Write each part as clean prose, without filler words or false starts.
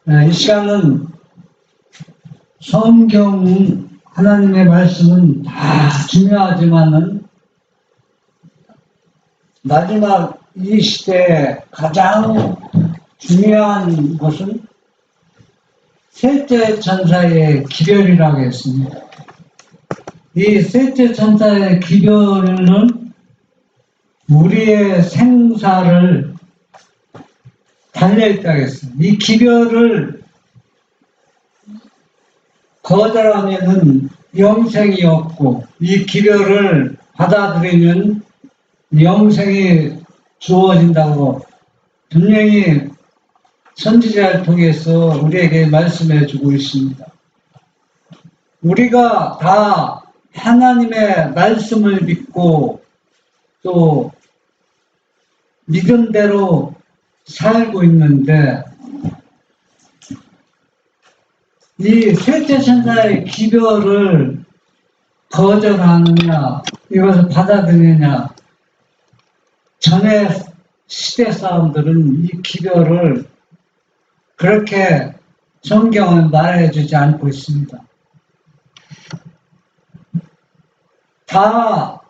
이 시간은 성경 하나님의 말씀은 다 중요하지만은 마지막 이 시대에 가장 중요한 것은 셋째 천사의 기별이라고 했습니다. 이 셋째 천사의 기별은 우리의 생사를 달려있다고 했습니다. 이 기별을 거절하면은 영생이 없고, 이 기별을 받아들이면 영생이 주어진다고 분명히 선지자를 통해서 우리에게 말씀해 주고 있습니다. 우리가 다 하나님의 말씀을 믿고 또 믿음대로 살고 있는데, 이 셋째 천사의 기별을 거절하느냐, 이것을 받아들이느냐, 전에 시대 사람들은 이 기별을 그렇게 성경은 말해주지 않고 있습니다. 다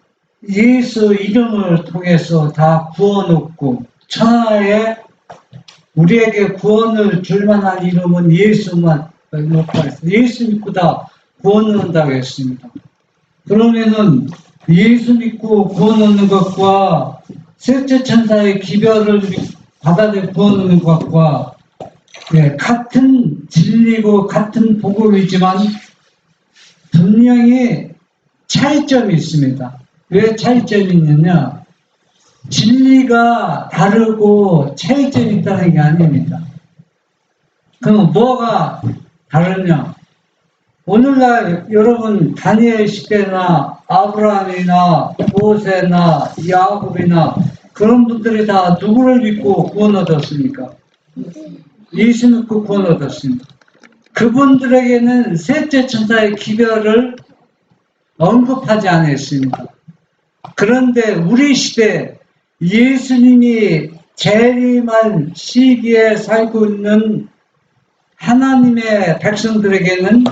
예수 이름을 통해서 다 구원 얻고, 천하에 우리에게 구원을 줄 만한 이름은 예수만 놓고 있어요. 예수 믿고 다 구원 얻는다고 했습니다. 그러면은 예수 믿고 구원 얻는 것과 셋째 천사의 기별을 받아들여 구원 얻는 것과 같은 진리고 같은 복음이지만 분명히 차이점이 있습니다. 왜 차이점이 있느냐? 진리가 다르고 차이점이 있다는 게 아닙니다. 그럼 뭐가 다르냐? 오늘날 여러분 다니엘 시대나 아브라함이나 모세나 야곱이나 그런 분들이 다 누구를 믿고 구원 얻었습니까? 예수 믿고 구원 얻었습니다. 그분들에게는 셋째 천사의 기별을 언급하지 않았습니다. 그런데 우리 시대 예수님이 재림할 시기에 살고 있는 하나님의 백성들에게는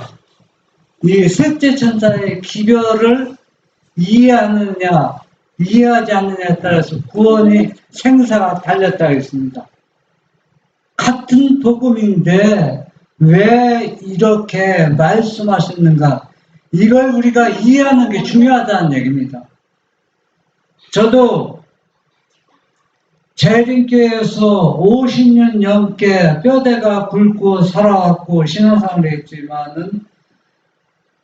이 셋째 천사의 기별을 이해하느냐 이해하지 않느냐에 따라서 구원이 생사가 달렸다고 했습니다. 같은 복음인데 왜 이렇게 말씀하셨는가, 이걸 우리가 이해하는 게 중요하다는 얘기입니다. 저도 재림교회에서 50년 넘게 뼈대가 굵고 살아왔고 신앙생활을 했지만은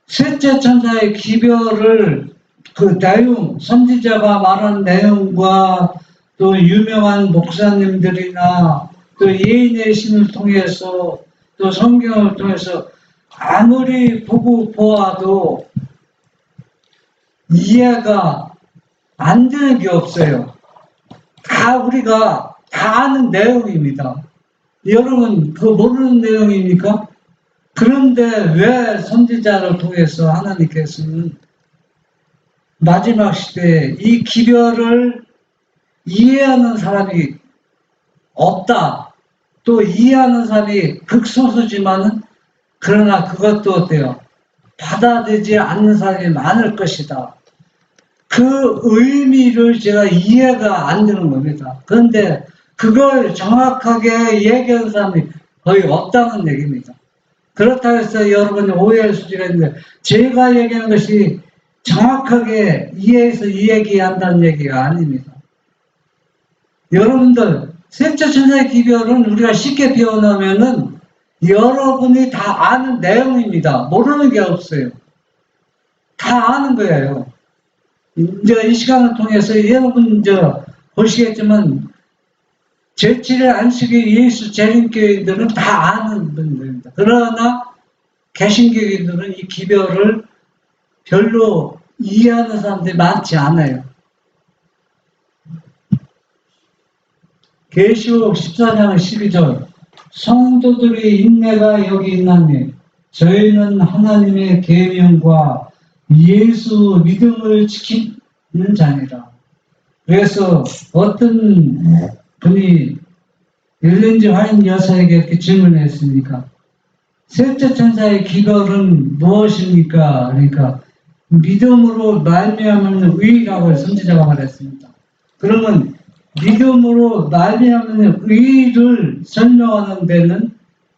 셋째 천사의 기별을 그 내용, 선지자가 말한 내용과 또 유명한 목사님들이나 또 예인의 신을 통해서 또 성경을 통해서 아무리 보고 보아도 이해가 안 되는 게 없어요. 다 우리가 다 아는 내용입니다. 여러분 그거 모르는 내용입니까? 그런데 왜 선지자를 통해서 하나님께서는 마지막 시대에 이 기별을 이해하는 사람이 없다, 또 이해하는 사람이 극소수지만은 그러나 그것도 어때요? 받아들이지 않는 사람이 많을 것이다. 그 의미를 제가 이해가 안 되는 겁니다. 그런데 그걸 정확하게 얘기하는 사람이 거의 없다는 얘기입니다. 그렇다고 해서 여러분이 오해할 수가 있는데, 제가 얘기하는 것이 정확하게 이해해서 이 얘기한다는 얘기가 아닙니다. 여러분들 셋째 천사의 기별은 우리가 쉽게 배워놓으면은 여러분이 다 아는 내용입니다. 모르는 게 없어요. 다 아는 거예요. 이제 이 시간을 통해서 여러분 보시겠지만 제7일 안식일 예수 재림교회들은 다 아는 분들입니다. 그러나 개신교회들은 이 기별을 별로 이해하는 사람들이 많지 않아요. 계시록 14장 12절 성도들의 인내가 여기 있나니 저희는 하나님의 계명과 예수 믿음을 지키는 자니라. 그래서 어떤 분이 엘렌지 화인 여사에게 이렇게 질문했으니까 셋째 천사의 기별은 무엇입니까? 그러니까 믿음으로 말미암는 의라고 선지자가 말했습니다. 그러면 믿음으로 말미암는 의를 설명하는 데는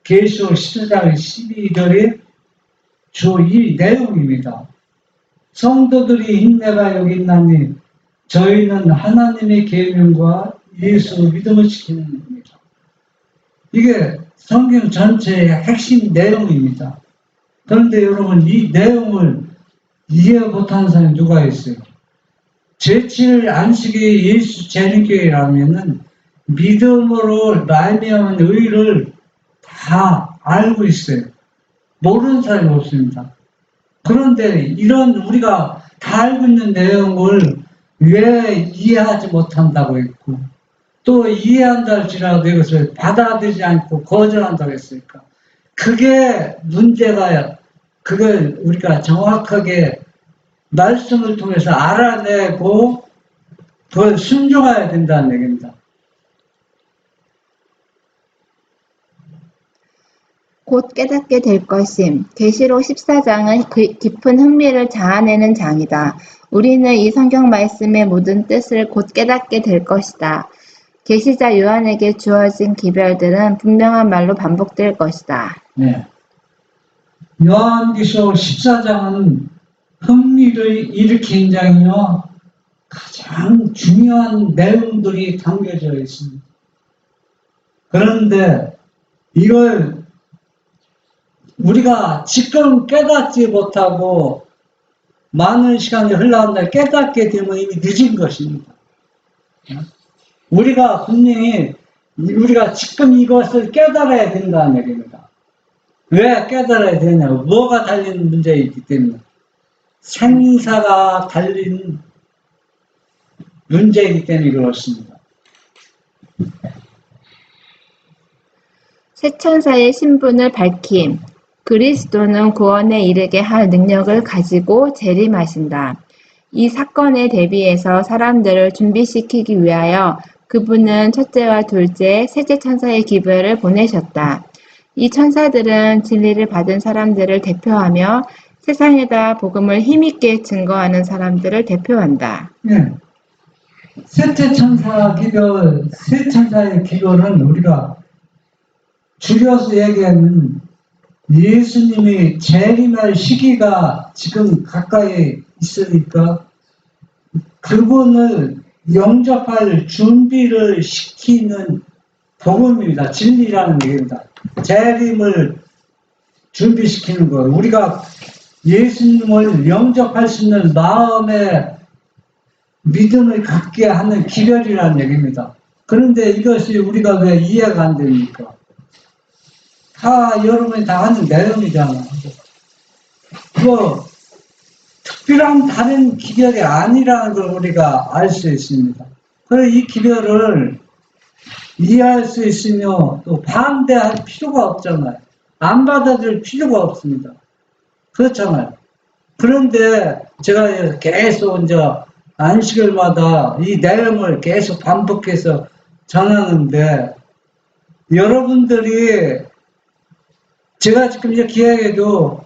계시록 14장 12절의 주 이 내용입니다. 성도들이 인내가 여기 있나니 저희는 하나님의 계명과 예수 믿음을 지키는 겁니다. 이게 성경 전체의 핵심 내용입니다. 그런데 여러분 이 내용을 이해 못하는 사람이 누가 있어요? 제7 안식이 예수 재림교회라면은 믿음으로 말미암은 의를 다 알고 있어요. 모르는 사람이 없습니다. 그런데 이런 우리가 다 알고 있는 내용을 왜 이해하지 못한다고 했고 또 이해한다 할지라도 이것을 받아들이지 않고 거절한다고 했으니까 그게 문제가 그걸 우리가 정확하게 말씀을 통해서 알아내고 그걸 순종해야 된다는 얘기입니다. 곧 깨닫게 될 것임. 계시록 14장은 깊은 흥미를 자아내는 장이다. 우리는 이 성경 말씀의 모든 뜻을 곧 깨닫게 될 것이다. 계시자 요한에게 주어진 기별들은 분명한 말로 반복될 것이다. 네. 요한계시록 14장은 흥미를 일으키는 장이며 가장 중요한 내용들이 담겨져 있습니다. 그런데 이걸 우리가 지금 깨닫지 못하고 많은 시간이 흘러간다 깨닫게 되면 이미 늦은 것입니다. 우리가 분명히 우리가 지금 이것을 깨달아야 된다는 얘기입니다. 왜 깨달아야 되냐고 뭐가 달린 문제이기 때문에 생사가 달린 문제이기 때문에 그렇습니다. 새 천사의 신분을 밝힘. 그리스도는 구원에 이르게 할 능력을 가지고 재림하신다. 이 사건에 대비해서 사람들을 준비시키기 위하여 그분은 첫째와 둘째, 셋째 천사의 기별을 보내셨다. 이 천사들은 진리를 받은 사람들을 대표하며 세상에다 복음을 힘있게 증거하는 사람들을 대표한다. 네. 셋째 천사 기별, 세 천사의 기별은 우리가 줄여서 얘기하면 예수님이 재림할 시기가 지금 가까이 있으니까 그분을 영접할 준비를 시키는 복음입니다. 진리라는 얘기입니다. 재림을 준비시키는 거예요. 우리가 예수님을 영접할 수 있는 마음의 믿음을 갖게 하는 기별이라는 얘기입니다. 그런데 이것이 우리가 왜 이해가 안 됩니까? 다 여러분이 다 아는 내용이잖아. 그거 특별한 다른 기별이 아니라는 걸 우리가 알 수 있습니다. 그래서 이 기별을 이해할 수 있으며 또 반대할 필요가 없잖아요. 안 받아들일 필요가 없습니다. 그렇잖아요. 그런데 제가 계속 이제 안식일마다 이 내용을 계속 반복해서 전하는데 여러분들이 제가 지금 이렇게 이야기해도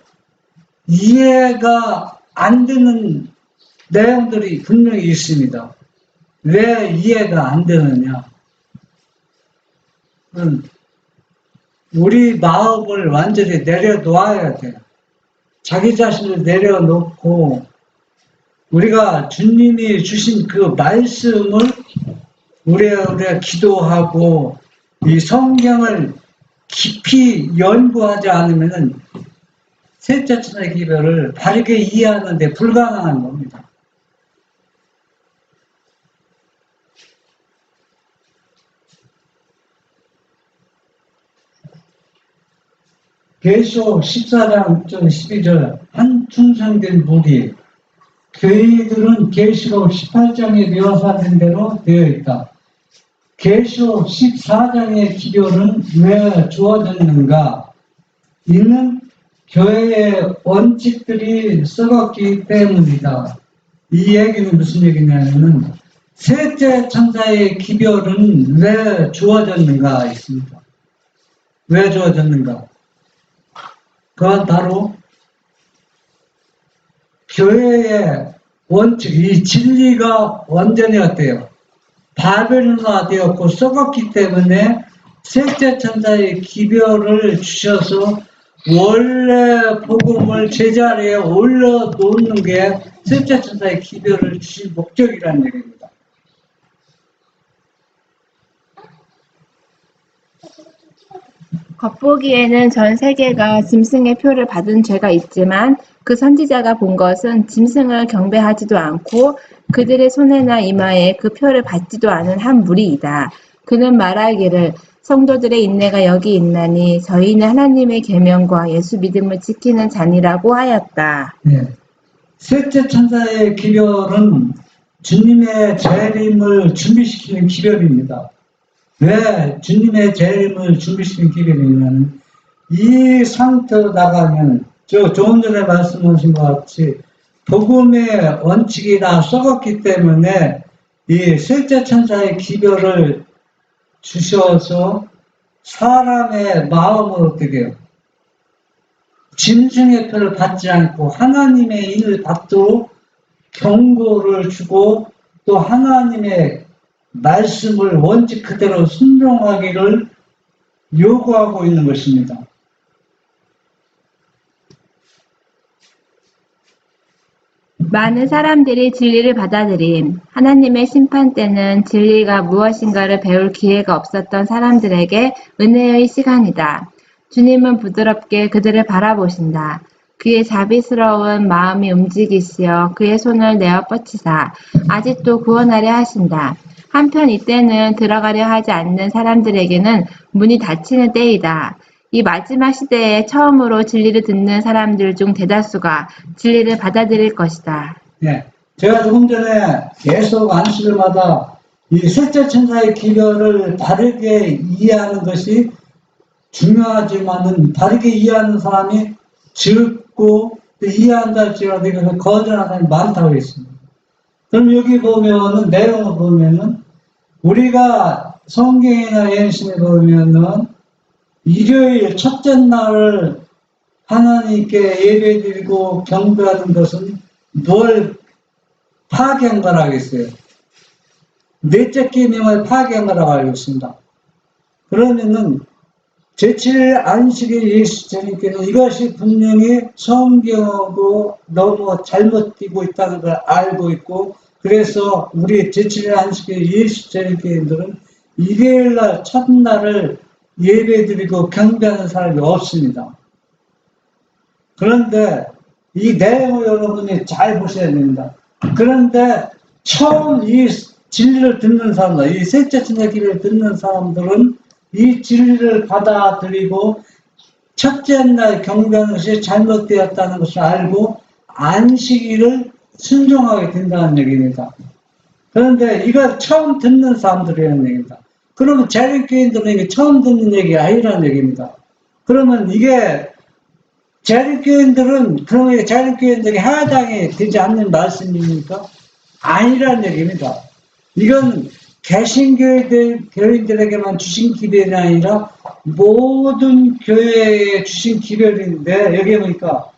이해가 안 되는 내용들이 분명히 있습니다. 왜 이해가 안 되느냐? 우리 마음을 완전히 내려놓아야 돼요. 자기 자신을 내려놓고 우리가 주님이 주신 그 말씀을 우리가 기도하고 이 성경을 깊이 연구하지 않으면은 셋째 천사의 기별을 바르게 이해하는 데 불가능한 겁니다. 계시록 14장 12절 한 충성된 무리 교회들은 계시록 18장에 묘사된 대로 되어 있다. 계시록 14장의 기별은 왜 주어졌는가? 이는 교회의 원칙들이 썩었기 때문이다. 이 얘기는 무슨 얘기냐면 셋째 천사의 기별은 왜 주어졌는가 있습니다. 왜 주어졌는가? 그건 바로 교회의 원칙, 이 진리가 완전히 어때요? 바벨론화되었고 썩었기 때문에 셋째 천사의 기별을 주셔서 원래 복음을 제자리에 올려놓는 게 셋째 천사의 기별을 주신 목적이라는 얘기입니다. 겉보기에는 전 세계가 짐승의 표를 받은 죄가 있지만 그 선지자가 본 것은 짐승을 경배하지도 않고 그들의 손에나 이마에 그 표를 받지도 않은 한 무리이다. 그는 말하기를 성도들의 인내가 여기 있나니 저희는 하나님의 계명과 예수 믿음을 지키는 자니라고 하였다. 네. 셋째 천사의 기별은 주님의 재림을 준비시키는 기별입니다. 왜 주님의 재림을 준비시키는 기별이냐면 이 상태로 나가면 조금 전에 말씀하신 것 같이 복음의 원칙이 다 썩었기 때문에 이 셋째 천사의 기별을 주셔서 사람의 마음을 어떻게 해요? 짐승의 표를 받지 않고 하나님의 일을 받도록 경고를 주고 또 하나님의 말씀을 원칙 그대로 순종하기를 요구하고 있는 것입니다. 많은 사람들이 진리를 받아들임. 하나님의 심판 때는 진리가 무엇인가를 배울 기회가 없었던 사람들에게 은혜의 시간이다. 주님은 부드럽게 그들을 바라보신다. 그의 자비스러운 마음이 움직이시어 그의 손을 내어 뻗치사 아직도 구원하려 하신다. 한편 이때는 들어가려 하지 않는 사람들에게는 문이 닫히는 때이다. 이 마지막 시대에 처음으로 진리를 듣는 사람들 중 대다수가 진리를 받아들일 것이다. 네. 제가 조금 전에 계속 안식일마다 이 셋째 천사의 기별을 바르게 이해하는 것이 중요하지만은 바르게 이해하는 사람이 적고 또 이해한다 할지라도 이것을 거절하는 사람이 많다고 했습니다. 그럼 여기 보면은 내용을 보면은 우리가 성경이나 예수님에 보면은 일요일 첫째 날을 하나님께 예배드리고 경배하는 것은 뭘 파괴한 거라고 했어요. 넷째 계명을 파괴한 거라고 알고 있습니다. 그러면은 제7일 안식일 예수 주님께는 이것이 분명히 성경하고 너무 잘못 띄고 있다는 걸 알고 있고 그래서 우리 제7일 안식일 예수 주님께들은 일요일날 첫날을 예배드리고 경배하는 사람이 없습니다. 그런데 이 내용을 여러분이 잘 보셔야 됩니다. 그런데 처음 이 진리를 듣는 사람들, 이 셋째 천사 기를 듣는 사람들은 이 진리를 받아들이고 첫째 날 경배하는 것이 잘못되었다는 것을 알고 안식일을 순종하게 된다는 얘기입니다. 그런데 이걸 처음 듣는 사람들이라는 얘기입니다. 그러면 재림교인들은 이게 처음 듣는 얘기가 아니라는 얘기입니다. 그러면 이게 재림교인들은 그러면 이게 재림교인들이 해당이 되지 않는 말씀입니까? 아니라는 얘기입니다. 이건 개신교인들에게만 주신 기별이 아니라 모든 교회에 주신 기별인데 여기 보니까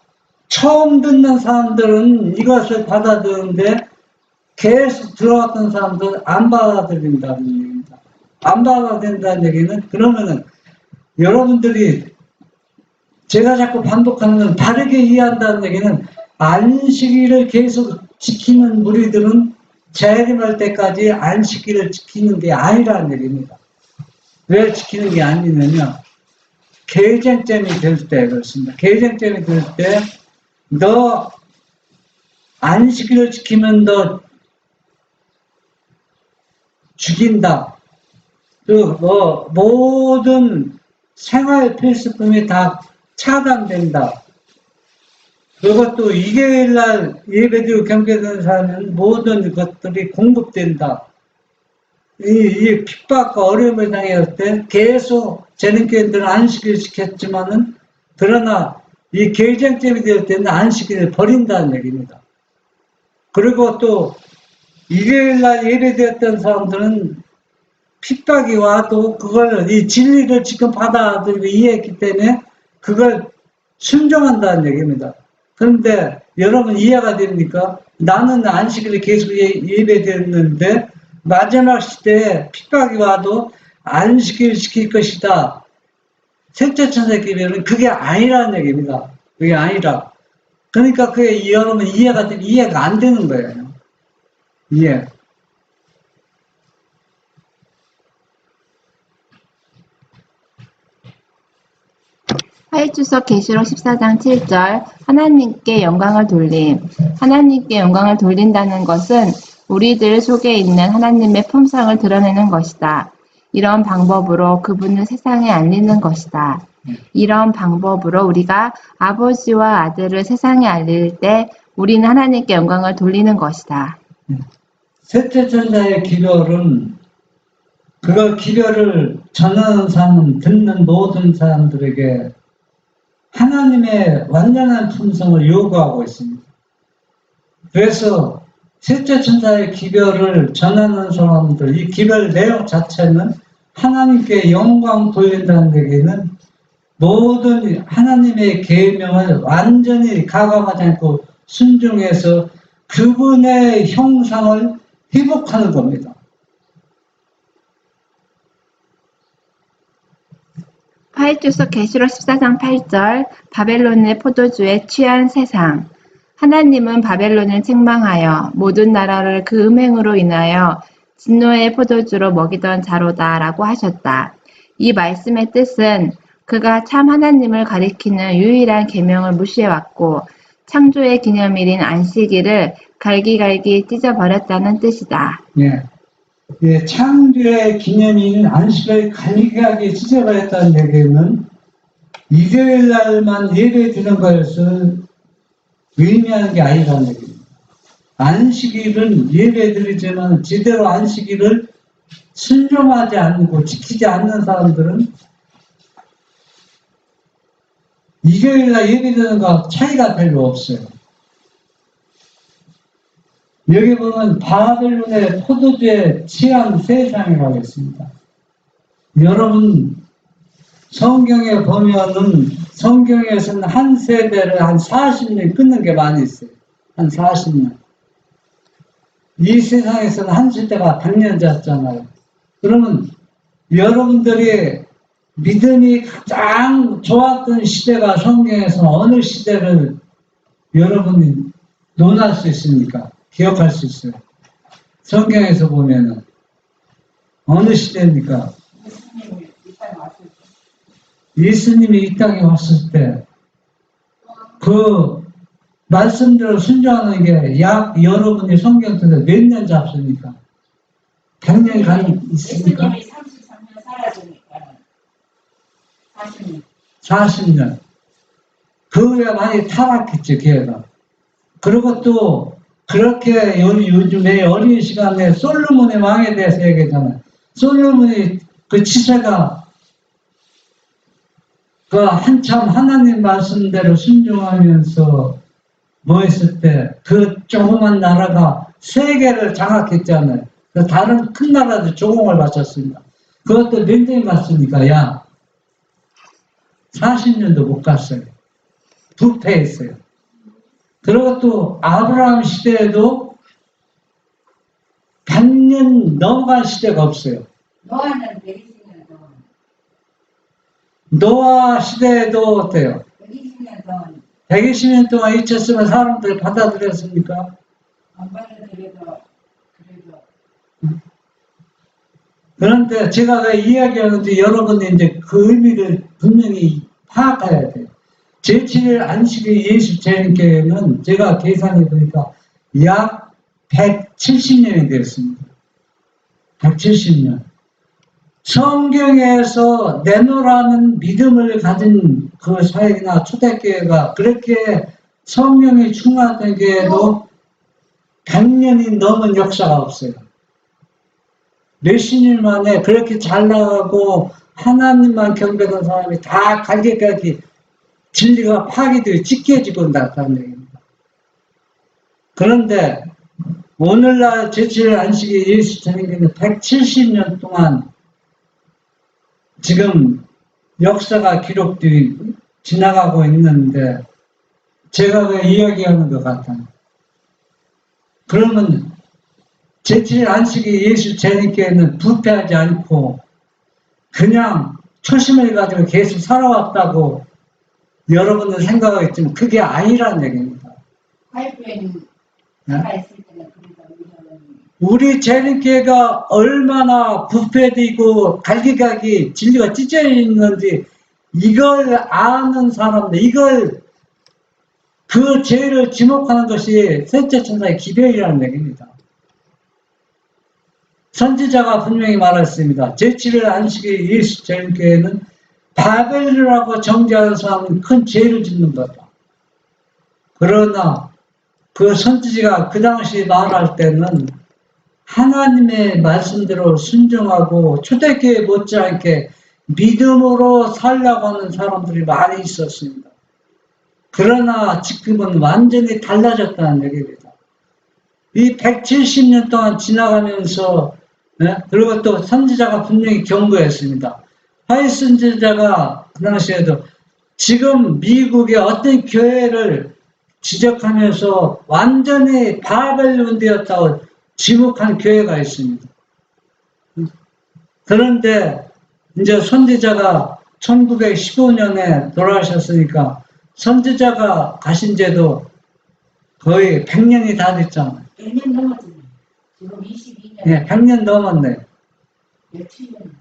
처음 듣는 사람들은 이것을 받아들이는데 계속 들어왔던 사람들은 안 받아들인다는 얘기입니다. 안 받아들인다는 얘기는 그러면은 여러분들이 제가 자꾸 반복하는 건 바르게 이해한다는 얘기는 안식일을 계속 지키는 무리들은 재림할 때까지 안식일을 지키는 게 아니라는 얘기입니다. 왜 지키는 게 아니냐면 계쟁점이 될 때 그렇습니다. 계쟁점이 될 때 너 안식일을 지키면 너 죽인다. 모든 생활 필수품이 다 차단된다. 그것도 일요일날 예배드리고 경배되는 사람은 모든 것들이 공급된다. 이 핍박과 어려움을 당했을 때 계속 재림교인들은 안식일을 지켰지만은 그러나 이 계쟁점이 될 때는 안식일을 버린다는 얘기입니다. 그리고 또 일요일날 예배드렸던 사람들은 핍박이 와도 그걸 이 진리를 지금 받아들이고 이해했기 때문에 그걸 순종한다는 얘기입니다. 그런데 여러분 이해가 됩니까? 나는 안식일에 계속 예배드렸는데 마지막 시대에 핍박이 와도 안식일 지킬 것이다. 셋째 천사 기별은 그게 아니라는 얘기입니다. 그게 아니라. 그러니까 그게 여러분 이해가 안 되는 거예요. 이해. 하일주석 계시록 14장 7절 하나님께 영광을 돌림. 하나님께 영광을 돌린다는 것은 우리들 속에 있는 하나님의 품성을 드러내는 것이다. 이런 방법으로 그분을 세상에 알리는 것이다. 이런 방법으로 우리가 아버지와 아들을 세상에 알릴 때 우리는 하나님께 영광을 돌리는 것이다. 셋째 천사의 기별은 그걸 기별을 전하는 사람, 듣는 모든 사람들에게 하나님의 완전한 품성을 요구하고 있습니다. 그래서 셋째 천사의 기별을 전하는 사람들, 이 기별 내용 자체는 하나님께 영광 돌린다는 얘기는 모든 하나님의 계명을 완전히 가감하지 않고 순종해서 그분의 형상을 회복하는 겁니다. 하일주석 계시록 14장 8절 바벨론의 포도주에 취한 세상. 하나님은 바벨론을 책망하여 모든 나라를 그 음행으로 인하여 진노의 포도주로 먹이던 자로다 라고 하셨다. 이 말씀의 뜻은 그가 참 하나님을 가리키는 유일한 계명을 무시해왔고 창조의 기념일인 안식일을 갈기갈기 찢어버렸다는 뜻이다. 예. 예, 창조의 기념일인 안식을 갈기갈기 찢어버렸다는 얘기는 일요일 날만 예배 드리는 것을 의미하는 게 아니라는 얘기입니다. 안식일은 예배 드리지만 제대로 안식일을 순종하지 않고 지키지 않는 사람들은 일요일날 예배 드리는 것과 차이가 별로 없어요. 여기 보면 바벨론의 포도주에 취한 세상이라고 했습니다. 여러분 성경에 보면은 성경에서는 한 세대를 한 40년 끊는 게 많이 있어요. 한 40년. 이 세상에서는 한 세대가 100년 잤잖아요. 그러면 여러분들이 믿음이 가장 좋았던 시대가 성경에서 어느 시대를 여러분이 논할 수 있습니까? 기억할 수 있어요. 성경에서 보면은 어느 시대입니까? 예수님이 이 땅에 왔을 때 그 말씀대로 순종하는 게 약 여러분이 성경 속에 몇 년 잡습니까? 100년 간 있습니까? 예수님이 33년 살아주니까 40년. 40년. 그 후에 많이 타락했죠, 교회가. 그리고 또 그렇게 요즘에 어린 시간에 솔로몬의 왕에 대해서 얘기하잖아요. 솔로몬이 그 치세가 그 한참 하나님 말씀대로 순종하면서 뭐 했을 때 그 조그만 나라가 세계를 장악했잖아요. 그 다른 큰 나라도 조공을 바쳤습니다. 그것도 몇 년 갔습니까? 야 40년도 못 갔어요. 부패했어요. 그리고 또 아브라함 시대에도 100년 넘어간 시대가 없어요. 노아는 120년 동안. 노아 시대에도 어때요? 120년 동안 120년 동안 잊혔으면 사람들 받아들였습니까? 안 받아들여도 그래도 그런데 제가 왜 이야기하는지 여러분이 이제 그 의미를 분명히 파악해야 돼요. 제7일 안식일 예수 재림교회는 제가 계산해 보니까 약 170년이 되었습니다. 170년. 성경에서 내놓으라는 믿음을 가진 그 사회나 초대교회가 그렇게 성령이 충만한 교회도 100년이 넘은 역사가 없어요. 몇십 년 만에 그렇게 잘 나가고 하나님만 경배하는 사람이 다 갈기갈기 진리가 파괴되고 찢겨지고 나타나는 얘기입니다. 그런데 오늘날 제7일 안식일 예수 전인교는 170년 동안 지금 역사가 기록되어 지나가고 있는데 제가 왜 이야기하는 것 같아요. 그러면 제7일 안식일 예수 전인교회는 부패하지 않고 그냥 초심을 가지고 계속 살아왔다고 여러분은 생각하겠지만 그게 아니라는 얘기입니다. 화이트에는 네? 살아있을 때는 그래도 우리 재림교회가 얼마나 부패되고 갈기갈기 진리가 찢어져 있는지 이걸 아는 사람들, 이걸 그 죄를 지목하는 것이 셋째 천사의 기별이라는 얘기입니다. 선지자가 분명히 말했습니다. 제7일 안식일 예수 재림교회는 바벨이라고 정죄하는 사람은 큰 죄를 짓는 거다. 그러나 그 선지자가 그 당시 말할 때는 하나님의 말씀대로 순종하고 초대교회 못지않게 믿음으로 살려고 하는 사람들이 많이 있었습니다. 그러나 지금은 완전히 달라졌다는 얘기입니다. 이 170년 동안 지나가면서 그리고 또 선지자가 분명히 경고했습니다. 하이 선지자가 그 당시에도 지금 미국의 어떤 교회를 지적하면서 완전히 바벨론 되었다고 지목한 교회가 있습니다. 그런데 이제 선지자가 1915년에 돌아가셨으니까 선지자가 가신 지도 거의 100년이 다 됐잖아요. 100년 넘었잖아요. 지금 22년. 네, 100년 넘었네. 며칠 년.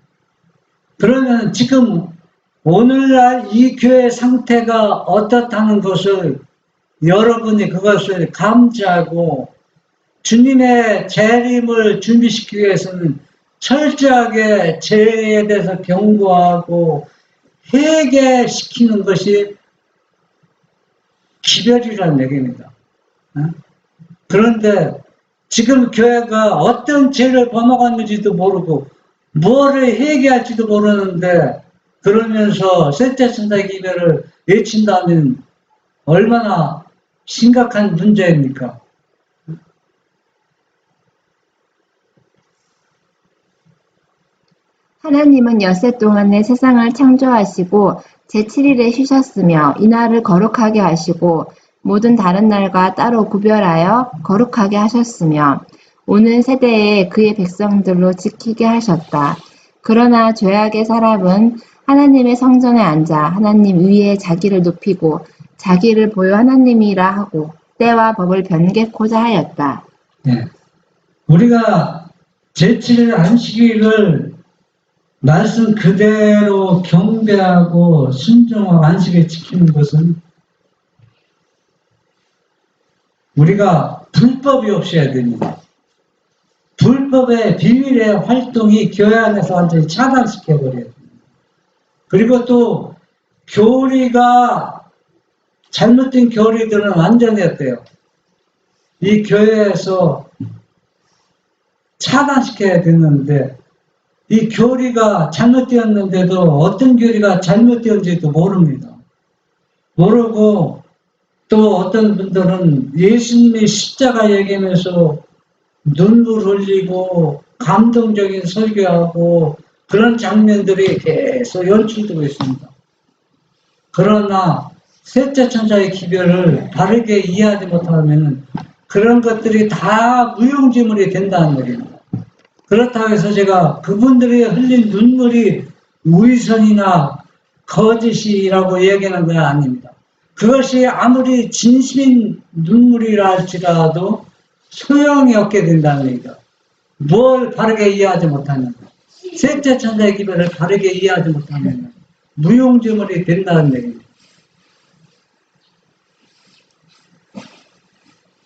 그러면 지금 오늘날 이 교회 상태가 어떻다는 것을 여러분이 그것을 감지하고 주님의 재림을 준비시키기 위해서는 철저하게 죄에 대해서 경고하고 회개시키는 것이 기별이라는 얘기입니다. 그런데 지금 교회가 어떤 죄를 범하는지도 모르고 뭐를 회개할지도 모르는데 그러면서 셋째 천사의 기별을 외친다면 얼마나 심각한 문제입니까? 하나님은 엿새 동안에 세상을 창조하시고 제7일에 쉬셨으며 이날을 거룩하게 하시고 모든 다른 날과 따로 구별하여 거룩하게 하셨으며 오는 세대에 그의 백성들로 지키게 하셨다. 그러나 죄악의 사람은 하나님의 성전에 앉아 하나님 위에 자기를 높이고 자기를 보여 하나님이라 하고 때와 법을 변개코자 하였다. 네. 우리가 제7일 안식일을 말씀 그대로 경배하고 순종하고 안식을 지키는 것은 우리가 불법이 없어야 됩니다. 불법의 비밀의 활동이 교회 안에서 완전히 차단시켜버려야 됩니다. 그리고 또 교리가 잘못된 교리들은 완전히 어때요? 이 교회에서 차단시켜야 되는데 이 교리가 잘못되었는데도 어떤 교리가 잘못되었는지도 모릅니다. 모르고 또 어떤 분들은 예수님의 십자가 얘기하면서 눈물 흘리고 감동적인 설교하고 그런 장면들이 계속 연출되고 있습니다. 그러나 셋째 천사의 기별을 바르게 이해하지 못하면 그런 것들이 다 무용지물이 된다는 얘기입니다. 그렇다고 해서 제가 그분들이 흘린 눈물이 우의선이나 거짓이라고 얘기하는 건 아닙니다. 그것이 아무리 진심인 눈물이라 할지라도 소용이 없게 된다는 얘기다. 뭘 바르게 이해하지 못하면 셋째 천사의 기별을 바르게 이해하지 못하면 무용지물이 된다는 얘기입니다.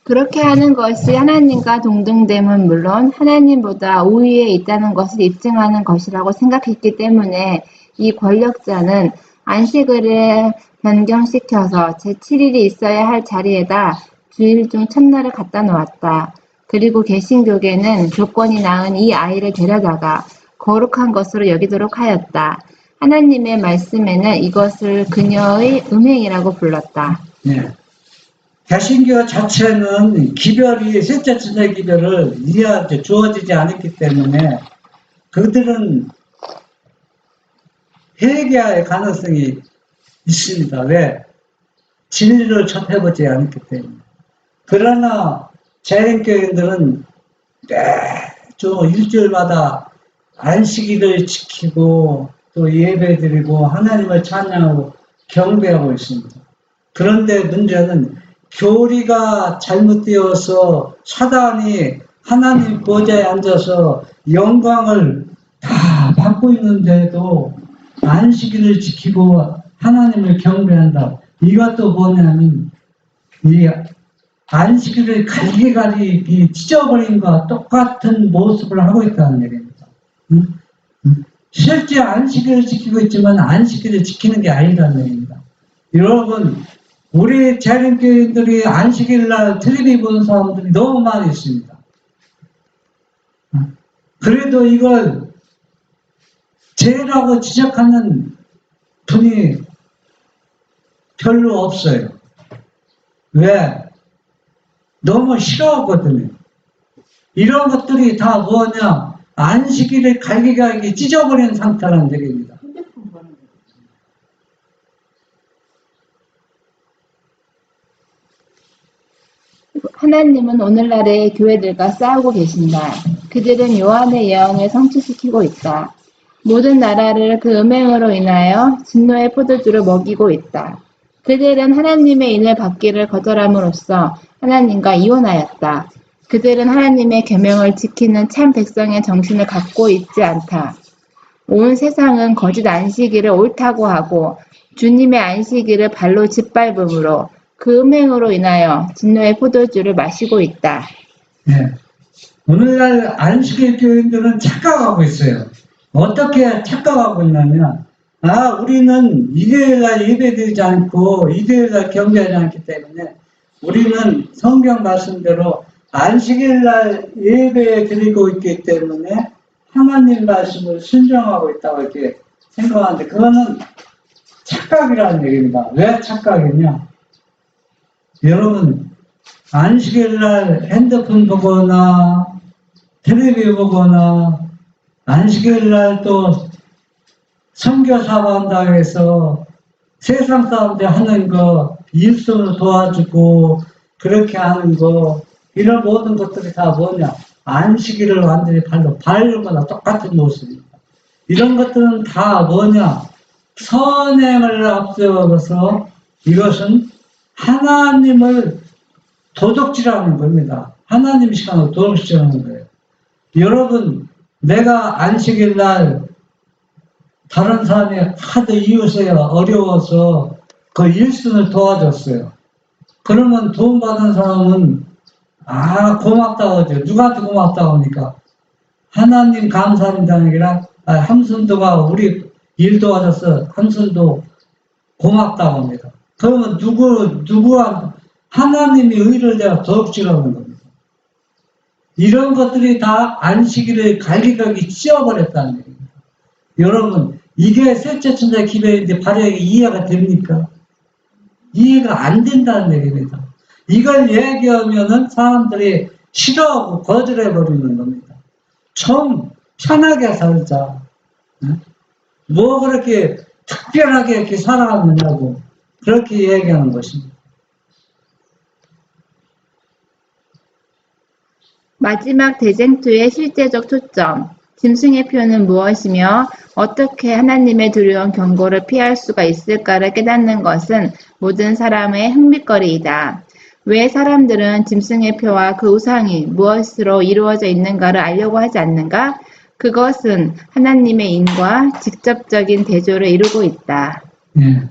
그렇게 하는 것이 하나님과 동등됨은 물론 하나님보다 우위에 있다는 것을 입증하는 것이라고 생각했기 때문에 이 권력자는 안식일을 변경시켜서 제7일이 있어야 할 자리에다 주일 중 첫날을 갖다 놓았다. 그리고 개신교계는 조건이 나은 이 아이를 데려다가 거룩한 것으로 여기도록 하였다. 하나님의 말씀에는 이것을 그녀의 음행이라고 불렀다. 네. 개신교 자체는 기별이 셋째 천대 기별을 이해하게 주어지지 않았기 때문에 그들은 회개할 가능성이 있습니다. 왜? 진리를 접해보지 않았기 때문에. 그러나 재림교인들은 매주 일주일마다 안식일을 지키고 또 예배드리고 하나님을 찬양하고 경배하고 있습니다. 그런데 문제는 교리가 잘못되어서 사단이 하나님 보좌에 앉아서 영광을 다 받고 있는데도 안식일을 지키고 하나님을 경배한다. 이것도 뭐냐면 이 안식일을 갈기갈기 찢어버린 것과 똑같은 모습을 하고 있다는 얘기입니다. 실제 안식일을 지키고 있지만 안식일을 지키는 게 아니라는 얘기입니다. 여러분, 우리 재림교인들이 안식일날 텔레비 보는 사람들이 너무 많이 있습니다. 그래도 이걸 죄라고 지적하는 분이 별로 없어요. 왜? 너무 싫어하거든요. 이런 것들이 다 뭐냐? 안식일을 갈기갈기 찢어버린 상태라는 얘기입니다. 핸드폰 보는 거. 하나님은 오늘날의 교회들과 싸우고 계신다. 그들은 요한의 예언을 성취시키고 있다. 모든 나라를 그 음행으로 인하여 진노의 포도주를 먹이고 있다. 그들은 하나님의 인을 받기를 거절함으로써 하나님과 이혼하였다. 그들은 하나님의 계명을 지키는 참 백성의 정신을 갖고 있지 않다. 온 세상은 거짓 안식일을 옳다고 하고 주님의 안식일을 발로 짓밟음으로 그 음행으로 인하여 진노의 포도주를 마시고 있다. 네. 오늘날 안식일 교인들은 착각하고 있어요. 어떻게 착각하고 있냐면, 우리는 일요일날 예배드리지 않고 일요일날 경배하지 않기 때문에 우리는 성경 말씀대로 안식일날 예배 드리고 있기 때문에 하나님 말씀을 순종하고 있다고 이렇게 생각하는데 그거는 착각이라는 얘기입니다. 왜 착각이냐? 여러분, 안식일날 핸드폰 보거나 텔레비 보거나 안식일날 또 선교사고 한다고 해서 세상 사람들 하는 거 일손을 도와주고 그렇게 하는 거 이런 모든 것들이 다 뭐냐? 안식일을 완전히 발로 밟는 거나 똑같은 모습입니다. 이런 것들은 다 뭐냐? 선행을 앞세워서 이것은 하나님을 도둑질하는 겁니다. 하나님 시간을 도둑질하는 거예요. 여러분, 내가 안식일 날 다른 사람이 하도 이웃에 어려워서 그 일순을 도와줬어요. 그러면 도움 받은 사람은 고맙다고 하죠. 누구한테 고맙다고 합니까? 하나님 감사합니다는 게 아니라 함순도가 우리 일 도와줘서 함순도 고맙다고 합니다. 그러면 누구한 하나님이 의를 내가 도둑질하는 겁니다. 이런 것들이 다 안식일을 갈기갈기 찢어버렸다는 얘기입니다. 여러분, 이게 셋째 천대 기별인데 바로 이해가 됩니까? 이해가 안 된다는 얘기입니다. 이걸 얘기하면은 사람들이 싫어하고 거절해버리는 겁니다. 좀 편하게 살자. 뭐 그렇게 특별하게 이렇게 살아가느냐고 그렇게 얘기하는 것입니다. 마지막 대쟁투의 실제적 초점. 짐승의 표는 무엇이며 어떻게 하나님의 두려운 경고를 피할 수가 있을까를 깨닫는 것은 모든 사람의 흥미거리이다. 왜 사람들은 짐승의 표와 그 우상이 무엇으로 이루어져 있는가를 알려고 하지 않는가? 그것은 하나님의 인과 직접적인 대조를 이루고 있다. 예.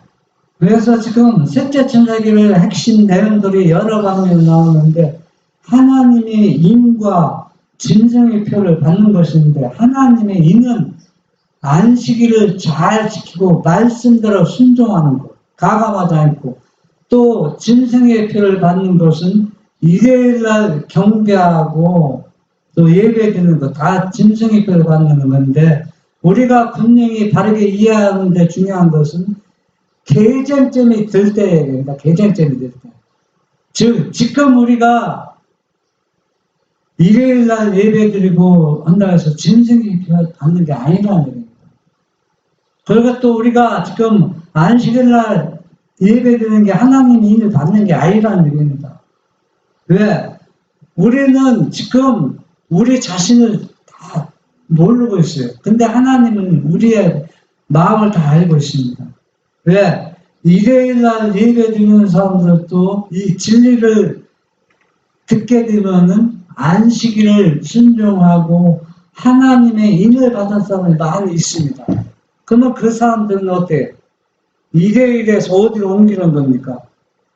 그래서 지금 셋째 천사기의 핵심 내용들이 여러 방면에 나오는데 하나님의 인과 짐승의 표를 받는 것인데 하나님의 인은 안식일을 잘 지키고 말씀대로 순종하는 것, 가감하지 않고 또 짐승의 표를 받는 것은 일요일날 경배하고 또 예배드리는 것 다 짐승의 표를 받는 건데 우리가 분명히 바르게 이해하는 데 중요한 것은 개쟁점이 들 때 얘기입니다. 개쟁점이 들 때. 즉 지금 우리가 일요일 날 예배 드리고 한다 해서 짐승이 받는 게 아니라는 얘기입니다. 그리고 또 우리가 지금 안식일 날 예배 드리는 게 하나님이 인을 받는 게 아니라는 얘기입니다. 왜? 우리는 지금 우리 자신을 다 모르고 있어요. 근데 하나님은 우리의 마음을 다 알고 있습니다. 왜? 일요일 날 예배 드리는 사람들도 이 진리를 듣게 되면은 안식일을 순종하고 하나님의 인을 받은 사람이 많이 있습니다. 그러면 그 사람들은 어때요? 일요일에서 어디로 옮기는 겁니까?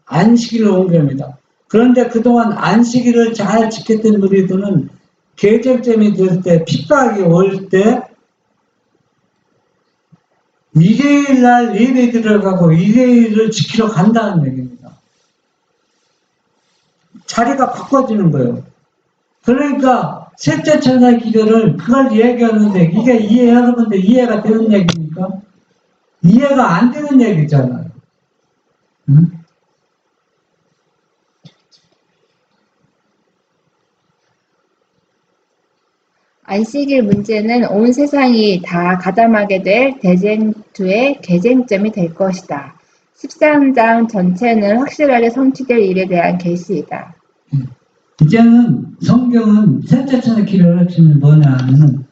안식일로 옮깁니다. 그런데 그동안 안식일을 잘 지켰던 우리들은 계절점이 될 때, 핍박이 올 때, 일요일 날 예배 들어가고 일요일을 지키러 간다는 얘기입니다. 자리가 바꿔지는 거예요. 그러니까 셋째 천사의 기별을 그걸 얘기하는데 이게 여러분들 이해가 되는 얘기입니까? 이해가 안 되는 얘기잖아요. 응? 안식일 문제는 온 세상이 다 가담하게 될 대쟁투의 개쟁점이 될 것이다. 13장 전체는 확실하게 성취될 일에 대한 계시이다. 이제는 성경은 셋째 천의 기별을 합치면 뭐냐 하면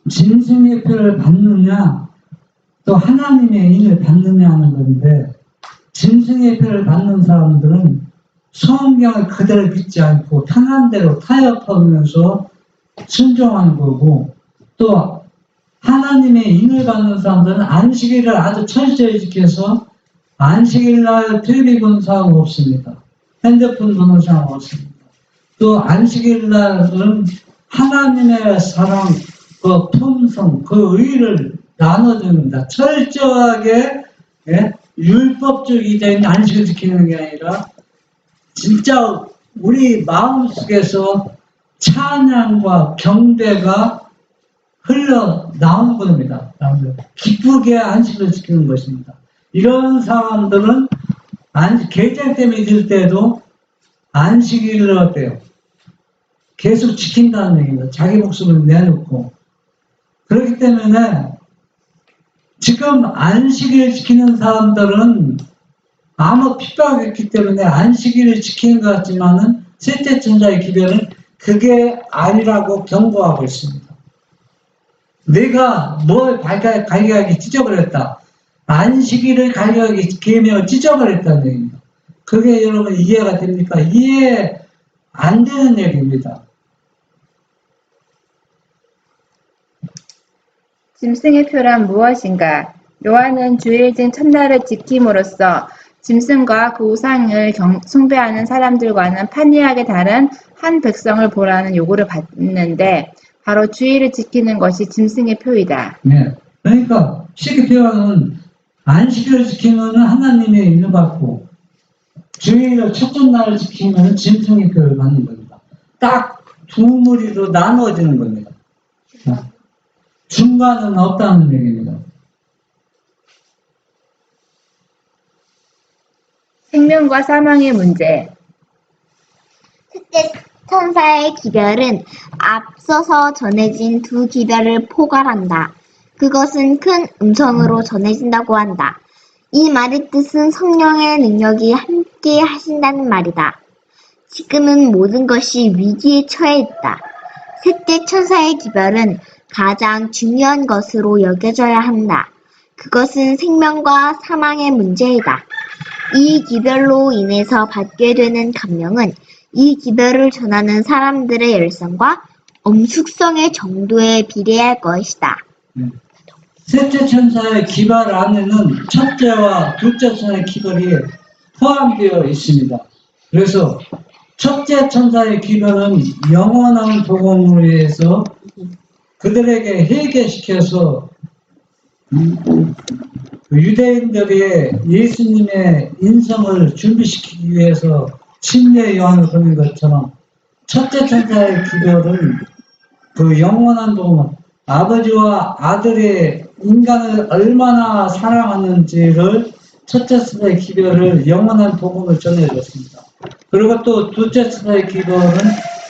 짐승의 표를 받느냐 또 하나님의 인을 받느냐 하는 건데 짐승의 표를 받는 사람들은 성경을 그대로 믿지 않고 편한 대로 타협하면서 순종하는 거고 또 하나님의 인을 받는 사람들은 안식일을 아주 철저히 지켜서 안식일날 TV 보는 사람 없습니다. 핸드폰 보는 사람 없습니다. 또 안식일날은 하나님의 사랑, 그 품성, 그 의를 나눠줍니다. 철저하게 율법적인 안식을 지키는 게 아니라 진짜 우리 마음속에서 찬양과 경배가 흘러나오는 겁니다. 기쁘게 안식을 지키는 것입니다. 이런 사람들은 계절 때문에 있을 때도 안식일을 어때요? 계속 지킨다는 얘기입니다. 자기 목숨을 내놓고. 그렇기 때문에 지금 안식일을 지키는 사람들은 아무 핍박이 없기 때문에 안식일을 지키는 것 같지만은 셋째 천사의 기별은 그게 아니라고 경고하고 있습니다. 내가 뭘 갈기하게 찢어버렸다. 안식일을 갈기하게 계명을 찢어버렸다는 얘기입니다. 그게 여러분 이해가 됩니까? 이해 안 되는 얘기입니다. 짐승의 표란 무엇인가? 요한은 주일진 첫날을 지킴으로써 짐승과 그 우상을 숭배하는 사람들과는 판이하게 다른 한 백성을 보라는 요구를 받는데 바로 주일을 지키는 것이 짐승의 표이다. 네. 그러니까 쉽게 표현하면 안식일을 지키면 하나님의 인을 받고 주일을 첫째 날을 지키면 짐승의 표를 받는 겁니다. 딱 두 무리로 나누어지는 겁니다. 중간은 없다는 얘기입니다. 생명과 사망의 문제. 셋째 천사의 기별은 앞서서 전해진 두 기별을 포괄한다. 그것은 큰 음성으로 전해진다고 한다. 이 말의 뜻은 성령의 능력이 함께 하신다는 말이다. 지금은 모든 것이 위기에 처해 있다. 셋째 천사의 기별은 가장 중요한 것으로 여겨져야 한다. 그것은 생명과 사망의 문제이다. 이 기별로 인해서 받게 되는 감명은 이 기별을 전하는 사람들의 열성과 엄숙성의 정도에 비례할 것이다. 셋째 천사의 기별 안에는 첫째와 둘째 천사의 기별이 포함되어 있습니다. 그래서 첫째 천사의 기별은 영원한 복음을 위해서 그들에게 회개시켜서 유대인들이 예수님의 인성을 준비시키기 위해서 침례 요한을 보낸 것처럼 첫째 천사의 기별은 그 영원한 복음, 아버지와 아들의 인간을 얼마나 사랑하는지를 첫째 천사의 기별을 영원한 복음을 전해줬습니다. 그리고 또 둘째 천사의 기별은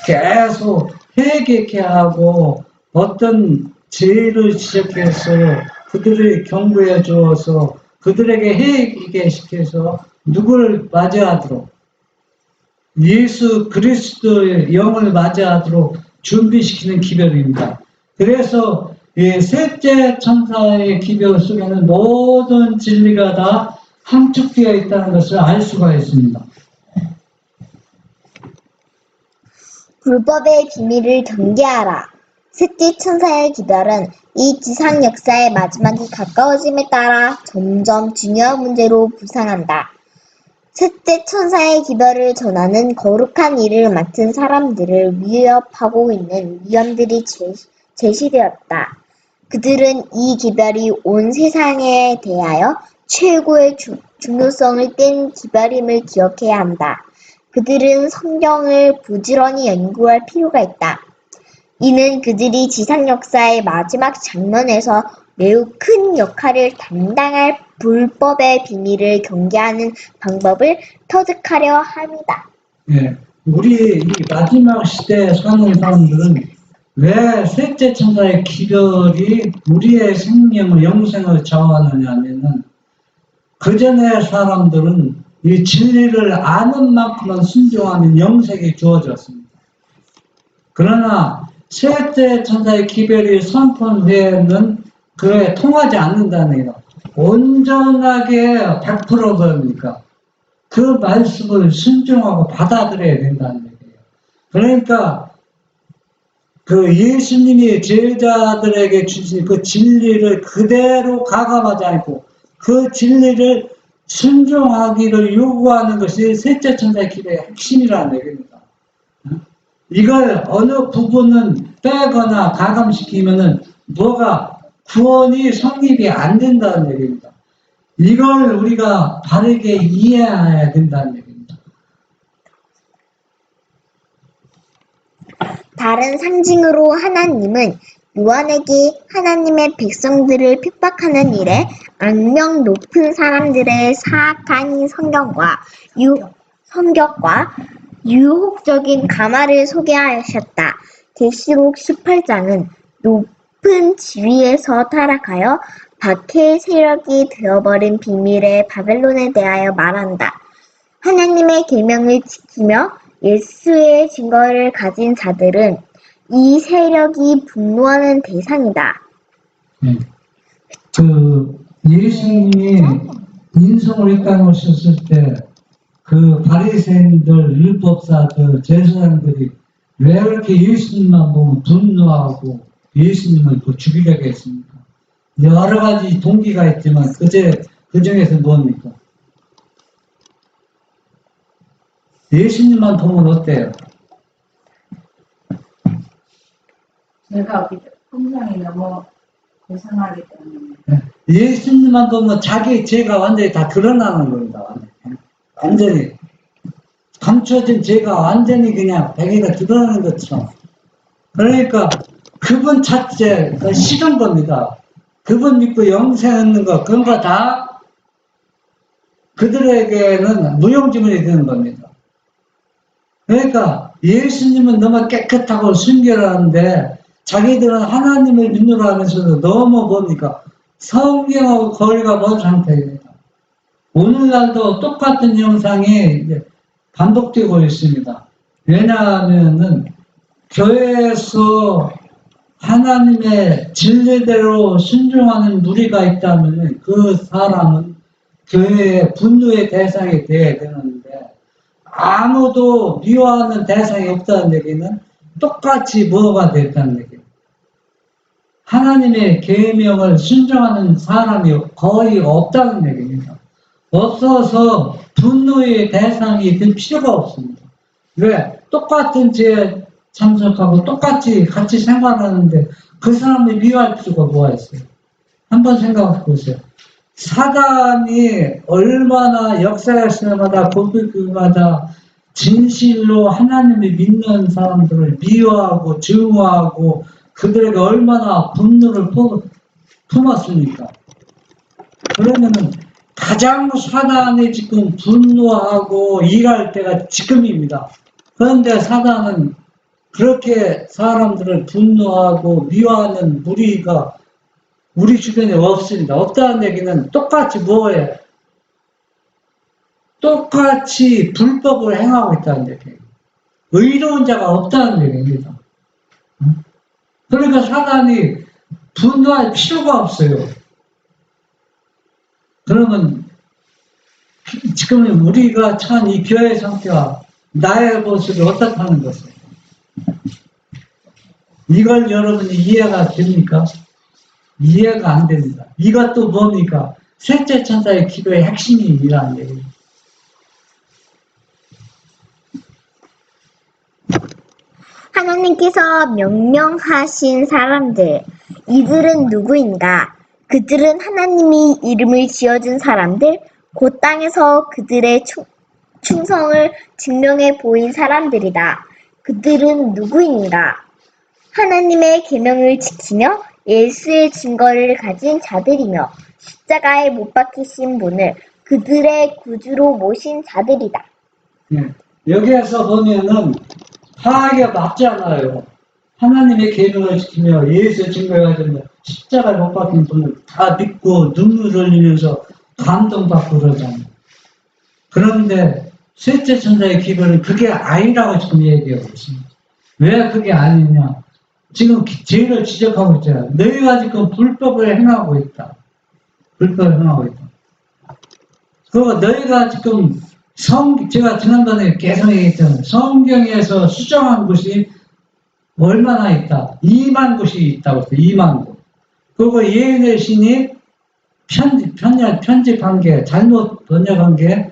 계속 회개케 하고 어떤 죄를 지적해서 그들을 경고해 주어서 그들에게 회개시켜서 누구를 맞이하도록 예수 그리스도의 영을 맞이하도록 준비시키는 기별입니다. 그래서 이 셋째 천사의 기별 속에는 모든 진리가 다 함축되어 있다는 것을 알 수가 있습니다. 불법의 비밀을 경계하라. 셋째 천사의 기별은 이 지상 역사의 마지막이 가까워짐에 따라 점점 중요한 문제로 부상한다. 셋째 천사의 기별을 전하는 거룩한 일을 맡은 사람들을 위협하고 있는 위험들이 제시되었다. 그들은 이 기별이 온 세상에 대하여 최고의 중요성을 띈 기별임을 기억해야 한다. 그들은 성경을 부지런히 연구할 필요가 있다. 이는 그들이 지상 역사의 마지막 장면에서 매우 큰 역할을 담당할 불법의 비밀을 경계하는 방법을 터득하려 합니다. 예, 우리 이 마지막 시대에 사는 사람들은 왜 셋째 천사의 기별이 우리의 생명을 영생을 좌우하느냐 하면은 그 전에 사람들은 이 진리를 아는 만큼은 순종하는 영생이 주어졌습니다. 그러나 셋째 천사의 기별이 선포한 후에는 그에 통하지 않는다는 얘기다. 온전하게 100%니까 그 말씀을 순종하고 받아들여야 된다는 얘기예요. 그러니까 그 예수님이 제자들에게 주신 그 진리를 그대로 가감하지 않고 그 진리를 순종하기를 요구하는 것이 셋째 천사의 기별의 핵심이라는 얘기입니다. 이걸 어느 부분은 빼거나 가감시키면은 뭐가 구원이 성립이 안 된다는 얘기입니다. 이걸 우리가 바르게 이해해야 된다는 얘기입니다. 다른 상징으로 하나님은 요한에게 하나님의 백성들을 핍박하는 일에 악명 높은 사람들의 사악한 성격과 유혹적인 가마를 소개하셨다. 계시록 18장은 높은 지위에서 타락하여 박해의 세력이 되어버린 비밀의 바벨론에 대하여 말한다. 하나님의 계명을 지키며 예수의 증거를 가진 자들은 이 세력이 분노하는 대상이다. 그 예수님이 인성을 이 땅에 오셨을 때 그 바리새인들, 율법사들, 제사장들이 왜 이렇게 예수님만 보면 분노하고 예수님을 죽이려고 했습니까? 여러 가지 동기가 있지만 그 중에서 뭡니까? 예수님만 보면 어때요? 제가 풍성이 너무 고상하기 때문에 예수님만 보면 자기 죄가 완전히 다 드러나는 겁니다. 완전히 감춰진 죄가 완전히 그냥 배기가 드러나는 것처럼. 그러니까 그분 자체가 싫은 겁니다. 그분 믿고 영생 얻는 거 그런 거 다 그들에게는 무용지물이 되는 겁니다. 그러니까 예수님은 너무 깨끗하고 순결한데 자기들은 하나님을 믿노라 하면서도 너무 뭡니까? 성경하고 거리가 먼 상태입니다. 오늘날도 똑같은 영상이 이제 반복되고 있습니다. 왜냐하면은 교회에서 하나님의 진리대로 순종하는 무리가 있다면 그 사람은 교회의 분노의 대상이 되어야 되는데 아무도 미워하는 대상이 없다는 얘기는 똑같이 뭐가 됐다는 얘기예요. 하나님의 계명을 순종하는 사람이 거의 없다는 얘기입니다. 없어서 분노의 대상이 될 필요가 없습니다. 왜? 똑같은 죄에 참석하고 똑같이 같이 생활하는데 그 사람을 미워할 필요가 뭐가 있어요? 한번 생각해 보세요. 사단이 얼마나 역사에서마다 고백마다 진실로 하나님을 믿는 사람들을 미워하고 증오하고 그들에게 얼마나 분노를 품었습니까? 그러면은 가장 사단이 지금 분노하고 일할 때가 지금입니다. 그런데 사단은 그렇게 사람들을 분노하고 미워하는 무리가 우리 주변에 없습니다. 없다는 얘기는 똑같이 뭐예요? 똑같이 불법을 행하고 있다는 얘기예요. 의로운 자가 없다는 얘기입니다. 그러니까 사단이 분노할 필요가 없어요. 그러면 지금 우리가 처한 이 교회 상태와 나의 모습이 어떻다는 것을 이걸 여러분이 이해가 됩니까? 이해가 안 됩니다. 이것도 뭡니까? 셋째 천사의 기도의 핵심이라는 얘기입니다. 하나님께서 명령하신 사람들, 이들은 누구인가? 그들은 하나님이 이름을 지어준 사람들, 그 땅에서 그들의 충성을 증명해 보인 사람들이다. 그들은 누구인가? 하나님의 계명을 지키며 예수의 증거를 가진 자들이며 십자가에 못 박히신 분을 그들의 구주로 모신 자들이다. 네. 여기에서 보면은 하하게 맞잖아요. 하나님의 계명을 지키며 예수의 증거를 가지며 십자가에 못 박힌 분을 다 믿고 눈물 흘리면서 감동받고 그러잖아요. 그런데 셋째 천사의 기도는 그게 아니라고 지금 얘기하고 있습니다. 왜 그게 아니냐? 지금 죄를 지적하고 있잖아요. 너희가 지금 불법을 행하고 있다. 불법을 행하고 있다. 그리고 너희가 지금 제가 지난번에 계속 얘기했잖아요. 성경에서 수정한 것이 얼마나 있다? 2만 곳이 있다고 했어요. 2만 곳. 그리고 예언의 신이 편집한 게, 잘못 번역한 게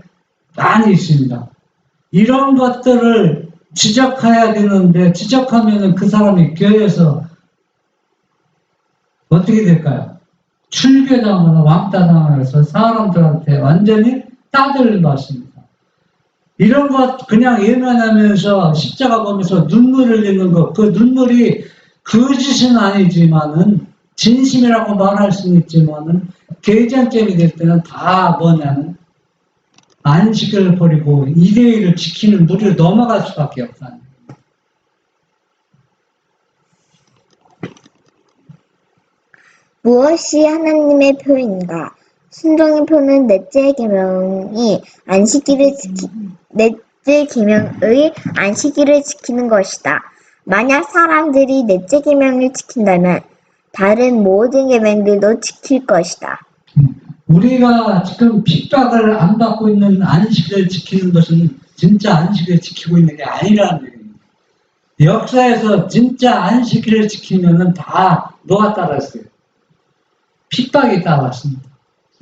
많이 있습니다. 이런 것들을 지적해야 되는데, 지적하면은 그 사람이 교회에서 어떻게 될까요? 출교당하거나 왕따당해서 사람들한테 완전히 따돌림 받습니다. 이런 것 그냥 예면하면서 십자가 보면서 눈물을 흘리는 것, 그 눈물이 거짓은 아니지만은 진심이라고 말할 수는 있지만은 개전점이 될 때는 다 뭐냐면 안식을 버리고 이대의를 지키는 무리로 넘어갈 수밖에 없다는 거예요. 무엇이 하나님의 표인가? 순종의 표는 넷째 계명의 안식일을 지키는 것이다. 만약 사람들이 넷째 계명을 지킨다면 다른 모든 계명들도 지킬 것이다. 우리가 지금 핍박을 안 받고 있는 안식을 지키는 것은 진짜 안식을 지키고 있는 게 아니라는 얘기입니다. 역사에서 진짜 안식일을 지키면은 다 뭐가 따랐어요? 핍박이 따랐습니다.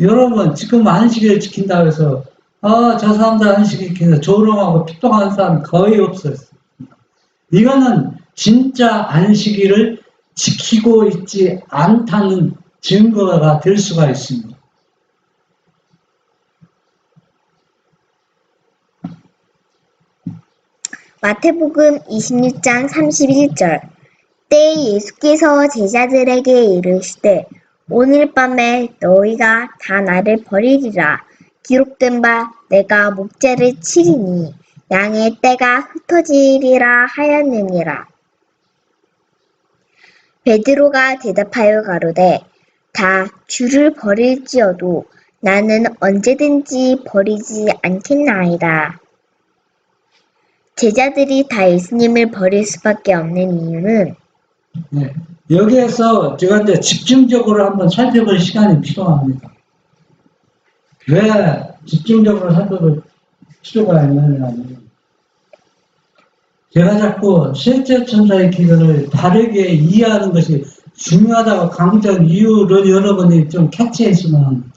여러분 지금 안식일을 지킨다고 해서 저 사람들 안식일 지킨다 조롱하고 핍박하는 사람이 거의 없었습니다. 이거는 진짜 안식일을 지키고 있지 않다는 증거가 될 수가 있습니다. 마태복음 26장 31절. 때에 예수께서 제자들에게 이르시되 오늘 밤에 너희가 다 나를 버리리라. 기록된 바 내가 목자를 치리니 양의 떼가 흩어지리라 하였느니라. 베드로가 대답하여 가로되 다 주를 버릴지어도 나는 언제든지 버리지 않겠나이다. 제자들이 다 예수님을 버릴 수밖에 없는 이유는 네. 여기에서 제가 이제 집중적으로 한번 살펴볼 시간이 필요합니다. 왜 집중적으로 살펴볼 필요가 있느냐면 제가 자꾸 셋째 천사의 기도를 다르게 이해하는 것이 중요하다고 강조한 이유를 여러분이 좀 캐치했으면 합니다.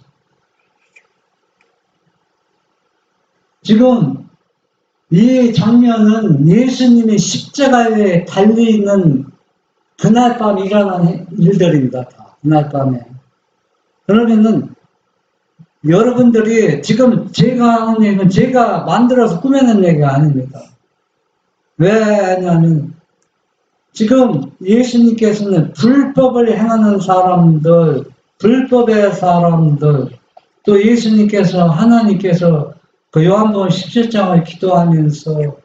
지금 이 장면은 예수님이 십자가에 달려있는 그날 밤 일어난 일들입니다. 다. 그날 밤에. 그러면은 여러분들이 지금 제가 하는 얘기는 제가 만들어서 꾸며낸 얘기가 아닙니다. 왜냐하면 지금 예수님께서는 불법을 행하는 사람들, 불법의 사람들, 또 예수님께서 하나님께서 그 요한복음 17장을 기도하면서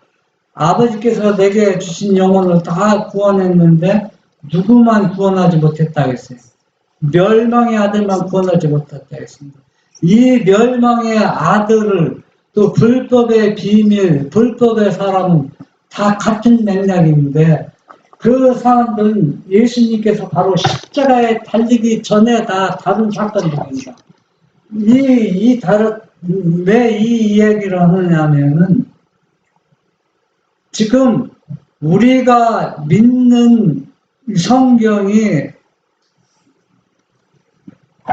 아버지께서 내게 주신 영혼을 다 구원했는데 누구만 구원하지 못했다 했어요. 멸망의 아들만 구원하지 못했다 했습니다. 이 멸망의 아들을 또 불법의 비밀, 불법의 사람은 다 같은 맥락인데 그 사람들은 예수님께서 바로 십자가에 달리기 전에 다 다른 사건들입니다. 왜 이 이야기를 하느냐면은 지금 우리가 믿는 성경이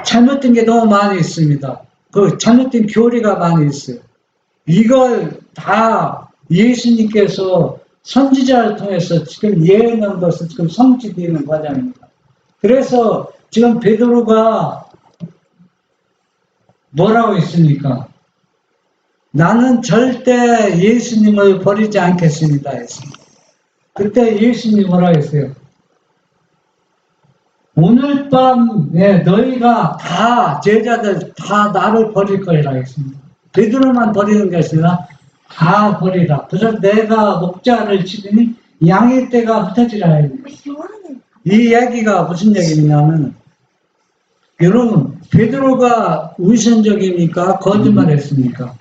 잘못된 게 너무 많이 있습니다. 그 잘못된 교리가 많이 있어요. 이걸 다 예수님께서 선지자를 통해서 지금 예언한 것을 지금 성취되는 과정입니다. 그래서 지금 베드로가 뭐라고 했습니까? 나는 절대 예수님을 버리지 않겠습니다 했습니다. 그때 예수님이 뭐라고 했어요? 오늘 밤에 너희가 다 제자들 다 나를 버릴 거리라 했습니다. 베드로만 버리는 것이 아니라 다 버리라. 그래서 내가 목자를 치더니 양의 떼가 흩어지라 했습니다. 이 얘기가 무슨 얘기냐면 여러분 베드로가 우선적입니까? 거짓말했습니까?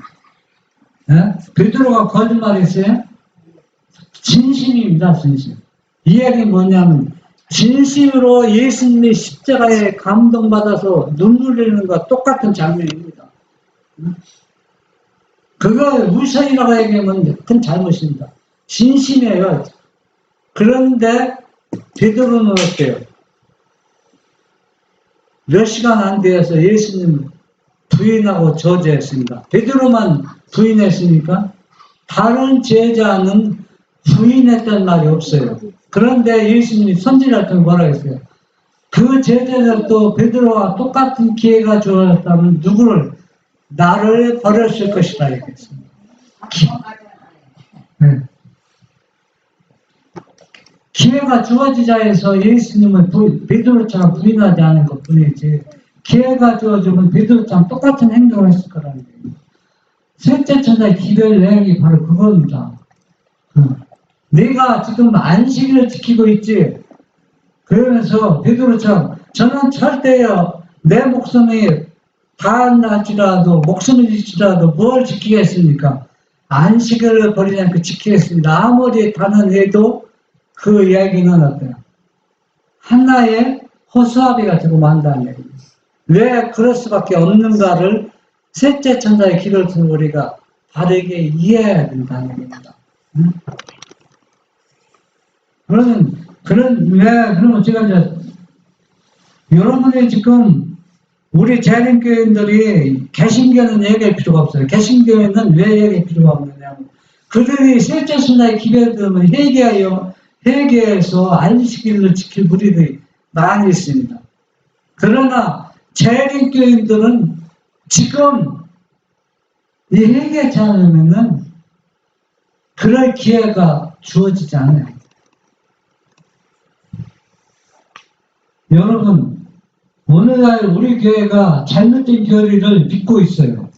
네? 베드로가 거짓말했어요? 진심입니다. 진심. 이 얘기는 뭐냐면 진심으로 예수님의 십자가에 감동받아서 눈물 흘리는 것과 똑같은 장면입니다. 그걸 우선이라고 얘기하면 큰 잘못입니다. 진심이에요. 그런데 베드로는 어때요? 몇 시간 안 되어서 예수님 부인하고 저주했습니다. 베드로만 부인했습니까? 다른 제자는 부인했던 말이 없어요. 그런데 예수님이 선지자를 통해 뭐라 했어요? 그 제자들도 베드로와 똑같은 기회가 주어졌다면 누구를? 나를 버렸을 것이다 얘기했습니다. 네. 기회가 주어지자 해서 예수님을 베드로처럼 부인하지 않은 것 뿐이지 기회가 주어지면 베드로처럼 똑같은 행동을 했을 거라는 거예요. 셋째 천사의 기별 내용이 바로 그겁니다. 내가 지금 안식일을 지키고 있지. 그러면서 베드로처럼 저는 절대요 내 목숨이 다할지라도 목숨을 잃지라도 뭘 지키겠습니까? 안식일을 버리지 않고 지키겠습니다. 아무리 단언해도 그 이야기는 어때요? 하나의 허수아비가 되고 만다는 얘기입니다. 왜 그럴 수밖에 없는가를 셋째 천사의 기도를 통해 우리가 바르게 이해해야 된다는 얘기입니다. 그러면 제가 이제 여러분이 지금 우리 재림교인들이 개신교는 얘기할 필요가 없어요. 개신교회는 왜 얘기할 필요가 없느냐면 그들이 셋째 천사의 기별을 들으면 회개해서 안식일을 지킬 무리들이 많이 있습니다. 그러나 재림교인들은 지금 이 회개하지 않으면은 그럴 기회가 주어지지 않아요. 여러분, 오늘날 우리 교회가 잘못된 교리를 믿고 있어요.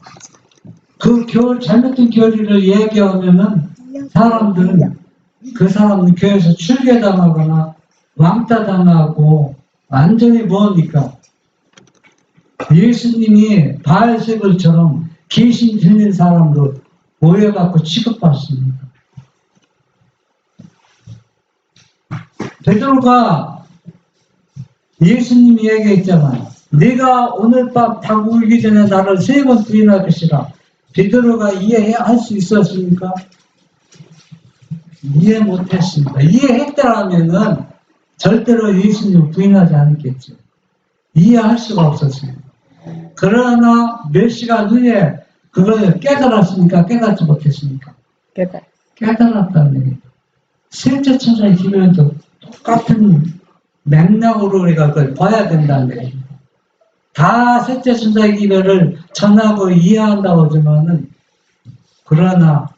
그 잘못된 교리를 얘기하면은 사람들은 그 사람은 교회에서 출교당하거나 왕따당하고 완전히 뭡니까? 예수님이 바알세불처럼 귀신 들린 사람도 오해받고 취급받습니다. 베드로가 예수님이 얘기했잖아요. 네가 오늘 밤 닭 울기 전에 나를 3번 부인할 것이라. 베드로가 이해할 수 있었습니까? 이해 못했습니다. 이해했더라면은 절대로 예수님을 부인하지 않았겠죠. 이해할 수가 없었습니다. 그러나 몇 시간 후에 그걸 깨달았습니까? 깨닫지 못했습니까? 깨달았다는 얘기입니다. 셋째 천사의 기별도 똑같은 맥락으로 우리가 그걸 봐야 된다는 얘기입니다. 다 셋째 천사의 기별을 전하고 이해한다고 하지만은 그러나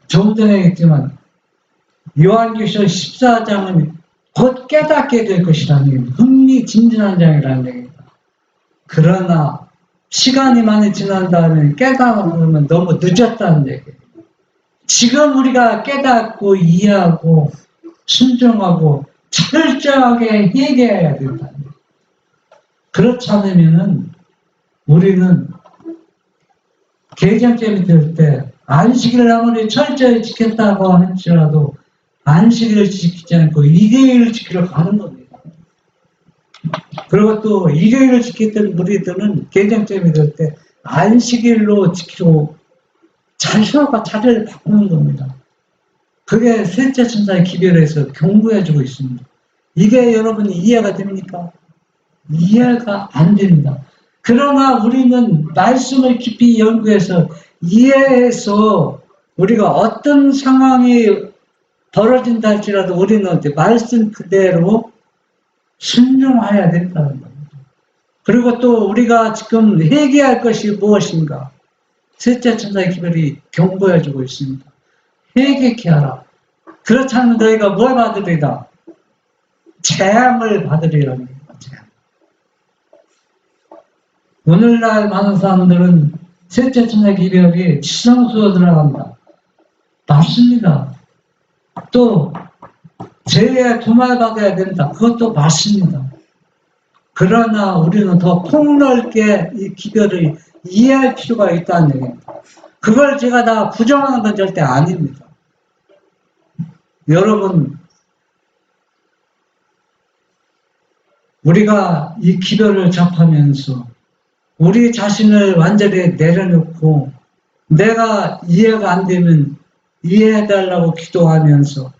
조금 전에 얘기했지만 요한계시록 14장은 곧 깨닫게 될 것이라는 얘기입니다. 흥미진진한 장이라는 얘기입니다. 그러나 시간이 많이 지난 다음에 깨달으면 너무 늦었다는 얘기예요. 지금 우리가 깨닫고 이해하고 순종하고 철저하게 회개해야 된다. 그렇지 않으면은 우리는 개정점이 될 때 안식일을 아무리 철저히 지켰다고 할지라도 안식일을 지키지 않고 일요일을 지키러 가는 겁니다. 그리고 또 일요일을 지켰던 우리들은 개정점이 될 때 안식일로 지키고 자신과 자리를 바꾸는 겁니다. 그게 셋째 천사의 기별에서 경고해주고 있습니다. 이게 여러분이 이해가 됩니까? 이해가 안 됩니다. 그러나 우리는 말씀을 깊이 연구해서 이해해서 우리가 어떤 상황이 벌어진다 할지라도 우리는 말씀 그대로 순종해야 된다는 겁니다. 그리고 또 우리가 지금 회개할 것이 무엇인가? 셋째 천사의 기별이 경고해주고 있습니다. 회개케 하라. 그렇지 않으면 너희가 뭘 받으리라? 재앙을 받으리라는 겁니다. 재앙. 오늘날 많은 사람들은 셋째 천사의 기별이 지성소에 들어간다. 맞습니다. 또 죄에 도말받아야 된다. 그것도 맞습니다. 그러나 우리는 더 폭넓게 이 기별을 이해할 필요가 있다는 얘기입니다. 그걸 제가 다 부정하는 건 절대 아닙니다. 여러분, 우리가 이 기별을 접하면서 우리 자신을 완전히 내려놓고 내가 이해가 안 되면 이해해달라고 기도하면서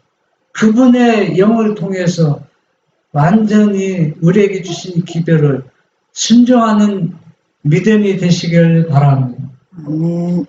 그분의 영을 통해서 완전히 우리에게 주신 기별을 순종하는 믿음이 되시길 바랍니다. 아멘.